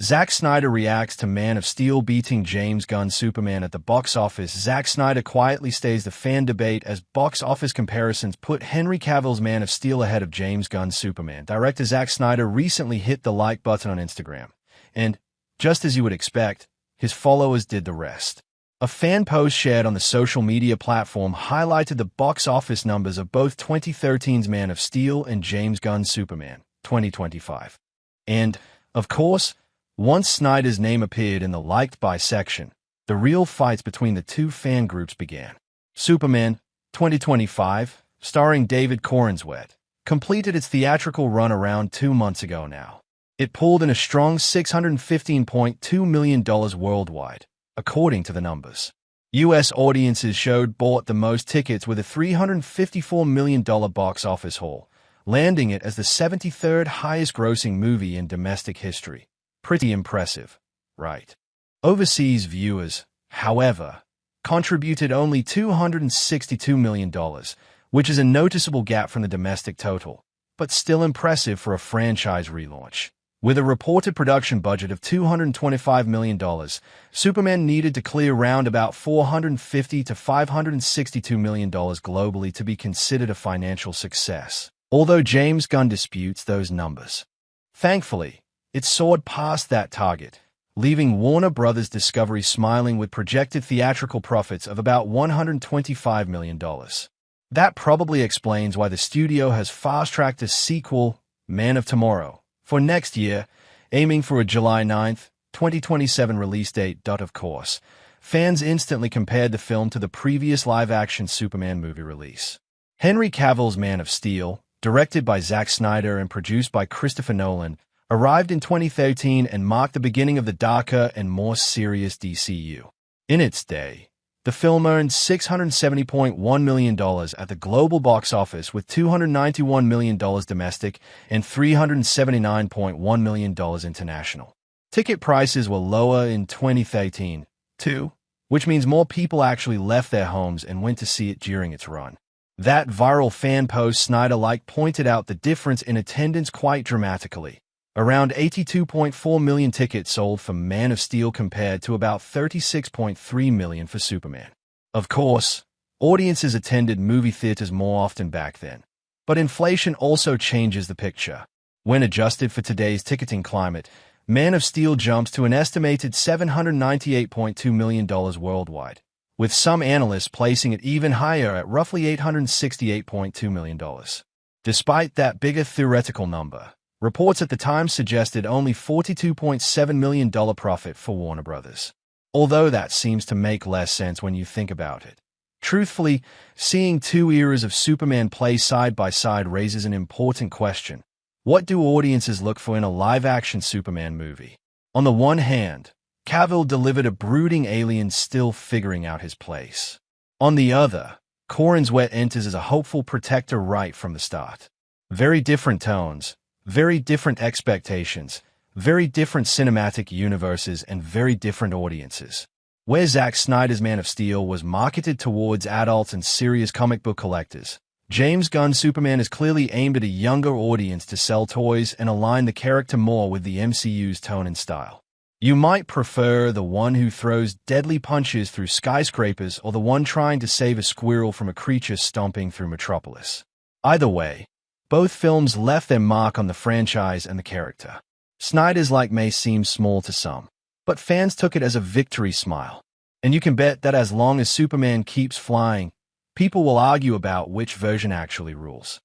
Zack Snyder reacts to Man of Steel beating James Gunn Superman at the box office. Zack Snyder quietly stays the fan debate as box office comparisons put Henry Cavill's Man of Steel ahead of James Gunn's Superman. Director Zack Snyder recently hit the like button on Instagram, and, just as you would expect, his followers did the rest. A fan post shared on the social media platform highlighted the box office numbers of both 2013's Man of Steel and James Gunn's Superman, 2025. And, of course, once Snyder's name appeared in the liked by section, the real fights between the two fan groups began. Superman, 2025, starring David Corenswet, completed its theatrical run around 2 months ago now. It pulled in a strong $615.2 million worldwide, according to the numbers. U.S. audiences bought the most tickets with a $354 million box office haul, landing it as the 73rd highest-grossing movie in domestic history. Pretty impressive, right? Overseas viewers, however, contributed only $262 million, which is a noticeable gap from the domestic total, but still impressive for a franchise relaunch. With a reported production budget of $225 million, Superman needed to clear round about $450 to $562 million globally to be considered a financial success, although James Gunn disputes those numbers. Thankfully, it soared past that target, leaving Warner Bros. Discovery smiling with projected theatrical profits of about $125 million. That probably explains why the studio has fast-tracked a sequel, Man of Tomorrow, for next year, aiming for a July 9, 2027 release date. Of course, fans instantly compared the film to the previous live-action Superman movie release. Henry Cavill's Man of Steel, directed by Zack Snyder and produced by Christopher Nolan, arrived in 2013 and marked the beginning of the darker and more serious DCU. In its day, the film earned $670.1 million at the global box office with $291 million domestic and $379.1 million international. Ticket prices were lower in 2013, too, which means more people actually left their homes and went to see it during its run. That viral fan post Snyder pointed out the difference in attendance quite dramatically. Around 82.4 million tickets sold for Man of Steel compared to about 36.3 million for Superman. Of course, audiences attended movie theaters more often back then. But inflation also changes the picture. When adjusted for today's ticketing climate, Man of Steel jumps to an estimated $798.2 million worldwide, with some analysts placing it even higher at roughly $868.2 million. Despite that bigger theoretical number, reports at the time suggested only $42.7 million profit for Warner Bros. Although that seems to make less sense when you think about it. Truthfully, seeing two eras of Superman play side by side raises an important question. What do audiences look for in a live-action Superman movie? On the one hand, Cavill delivered a brooding alien still figuring out his place. On the other, Corenswet enters as a hopeful protector right from the start. Very different tones, very different expectations, very different cinematic universes, and very different audiences. Where Zack Snyder's Man of Steel was marketed towards adults and serious comic book collectors, James Gunn's Superman is clearly aimed at a younger audience to sell toys and align the character more with the MCU's tone and style. You might prefer the one who throws deadly punches through skyscrapers or the one trying to save a squirrel from a creature stomping through Metropolis. Either way, both films left their mark on the franchise and the character. Snyder's may seem small to some, but fans took it as a victory smile. And you can bet that as long as Superman keeps flying, people will argue about which version actually rules.